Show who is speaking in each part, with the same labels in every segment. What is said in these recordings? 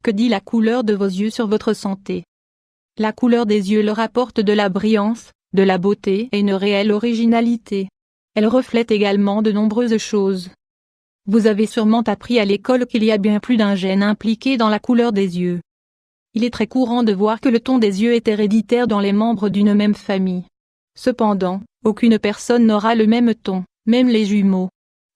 Speaker 1: que dit la couleur de vos yeux sur votre santé. La couleur des yeux leur apporte de la brillance, de la beauté et une réelle originalité. Elle reflète également de nombreuses choses. Vous avez sûrement appris à l'école qu'il y a bien plus d'un gène impliqué dans la couleur des yeux. Il est très courant de voir que le ton des yeux est héréditaire dans les membres d'une même famille. Cependant, aucune personne n'aura le même ton, même les jumeaux.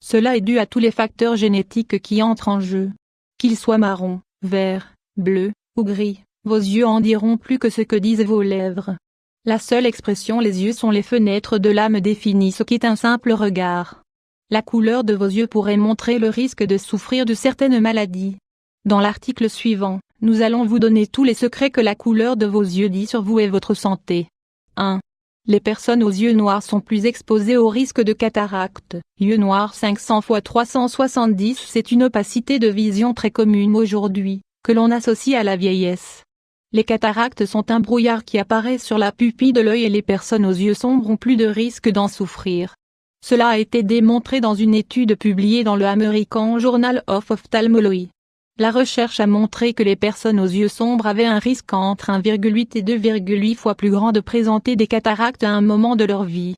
Speaker 1: Cela est dû à tous les facteurs génétiques qui entrent en jeu. Qu'ils soient marron, vert, bleu, ou gris, vos yeux en diront plus que ce que disent vos lèvres. La seule expression les yeux sont les fenêtres de l'âme définit ce qu'est un simple regard. La couleur de vos yeux pourrait montrer le risque de souffrir de certaines maladies. Dans l'article suivant, nous allons vous donner tous les secrets que la couleur de vos yeux dit sur vous et votre santé. 1. Les personnes aux yeux noirs sont plus exposées au risque de cataracte. Yeux noirs 500 x 370 c'est une opacité de vision très commune aujourd'hui, que l'on associe à la vieillesse. Les cataractes sont un brouillard qui apparaît sur la pupille de l'œil et les personnes aux yeux sombres ont plus de risque d'en souffrir. Cela a été démontré dans une étude publiée dans le American Journal of Ophthalmology. La recherche a montré que les personnes aux yeux sombres avaient un risque entre 1,8 et 2,8 fois plus grand de présenter des cataractes à un moment de leur vie.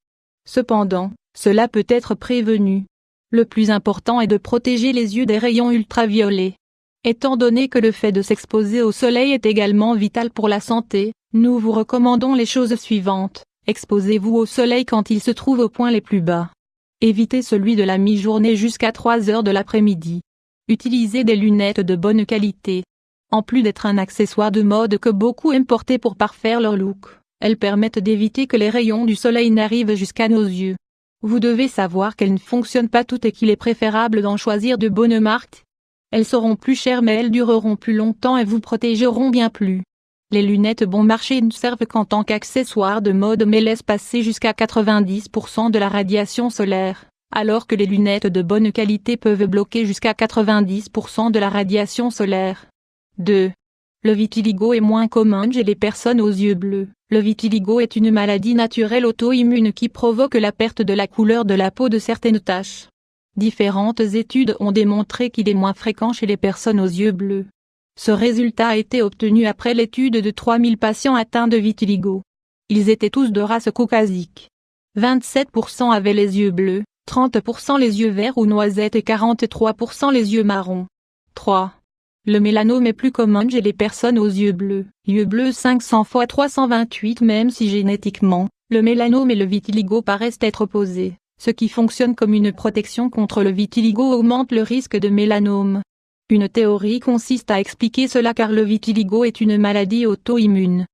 Speaker 1: Cependant, cela peut être prévenu. Le plus important est de protéger les yeux des rayons ultraviolets. Étant donné que le fait de s'exposer au soleil est également vital pour la santé, nous vous recommandons les choses suivantes. Exposez-vous au soleil quand il se trouve au point les plus bas. Évitez celui de la mi-journée jusqu'à 3 heures de l'après-midi. Utilisez des lunettes de bonne qualité. En plus d'être un accessoire de mode que beaucoup aiment porter pour parfaire leur look, elles permettent d'éviter que les rayons du soleil n'arrivent jusqu'à nos yeux. Vous devez savoir qu'elles ne fonctionnent pas toutes et qu'il est préférable d'en choisir de bonnes marques. Elles seront plus chères mais elles dureront plus longtemps et vous protégeront bien plus. Les lunettes bon marché ne servent qu'en tant qu'accessoire de mode mais laissent passer jusqu'à 90% de la radiation solaire, alors que les lunettes de bonne qualité peuvent bloquer jusqu'à 90% de la radiation solaire. 2. Le vitiligo est moins commun chez les personnes aux yeux bleus. Le vitiligo est une maladie naturelle auto-immune qui provoque la perte de la couleur de la peau de certaines taches. Différentes études ont démontré qu'il est moins fréquent chez les personnes aux yeux bleus. Ce résultat a été obtenu après l'étude de 3000 patients atteints de vitiligo. Ils étaient tous de race caucasique. 27% avaient les yeux bleus, 30% les yeux verts ou noisettes et 43% les yeux marrons. 3. Le mélanome est plus commun chez les personnes aux yeux bleus. Yeux bleus 500 x 328 même si génétiquement, le mélanome et le vitiligo paraissent être opposés, ce qui fonctionne comme une protection contre le vitiligo augmente le risque de mélanome. Une théorie consiste à expliquer cela car le vitiligo est une maladie auto-immune.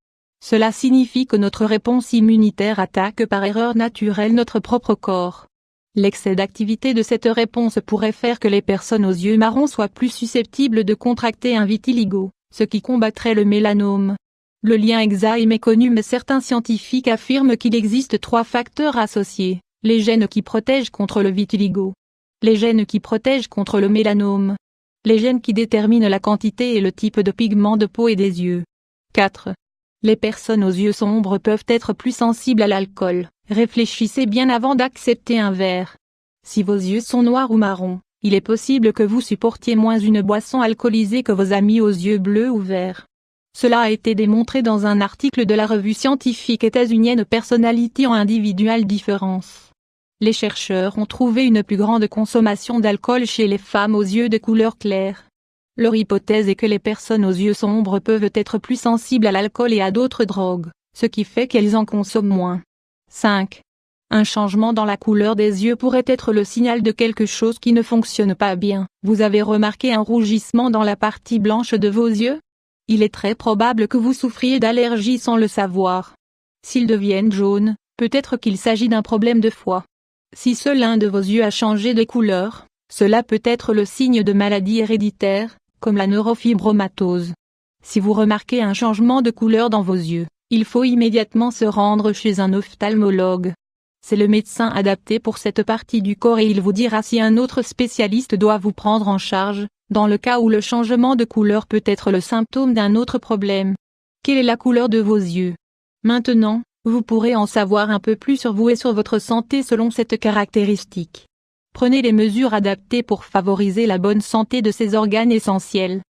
Speaker 1: Cela signifie que notre réponse immunitaire attaque par erreur naturelle notre propre corps. L'excès d'activité de cette réponse pourrait faire que les personnes aux yeux marrons soient plus susceptibles de contracter un vitiligo, ce qui combattrait le mélanome. Le lien exact est méconnu mais certains scientifiques affirment qu'il existe 3 facteurs associés, les gènes qui protègent contre le vitiligo, les gènes qui protègent contre le mélanome, les gènes qui déterminent la quantité et le type de pigment de peau et des yeux. 4. Les personnes aux yeux sombres peuvent être plus sensibles à l'alcool. Réfléchissez bien avant d'accepter un verre. Si vos yeux sont noirs ou marrons, il est possible que vous supportiez moins une boisson alcoolisée que vos amis aux yeux bleus ou verts. Cela a été démontré dans un article de la revue scientifique états-unienne Personality en Individual Difference. Les chercheurs ont trouvé une plus grande consommation d'alcool chez les femmes aux yeux de couleur claire. Leur hypothèse est que les personnes aux yeux sombres peuvent être plus sensibles à l'alcool et à d'autres drogues, ce qui fait qu'elles en consomment moins. 5. Un changement dans la couleur des yeux pourrait être le signal de quelque chose qui ne fonctionne pas bien. Vous avez remarqué un rougissement dans la partie blanche de vos yeux? Il est très probable que vous souffriez d'allergie sans le savoir. S'ils deviennent jaunes, peut-être qu'il s'agit d'un problème de foie. Si seul un de vos yeux a changé de couleur, cela peut être le signe de maladies héréditaires, comme la neurofibromatose. Si vous remarquez un changement de couleur dans vos yeux, il faut immédiatement se rendre chez un ophtalmologue. C'est le médecin adapté pour cette partie du corps et il vous dira si un autre spécialiste doit vous prendre en charge, dans le cas où le changement de couleur peut être le symptôme d'un autre problème. Quelle est la couleur de vos yeux? Maintenant, vous pourrez en savoir un peu plus sur vous et sur votre santé selon cette caractéristique. Prenez les mesures adaptées pour favoriser la bonne santé de ces organes essentiels.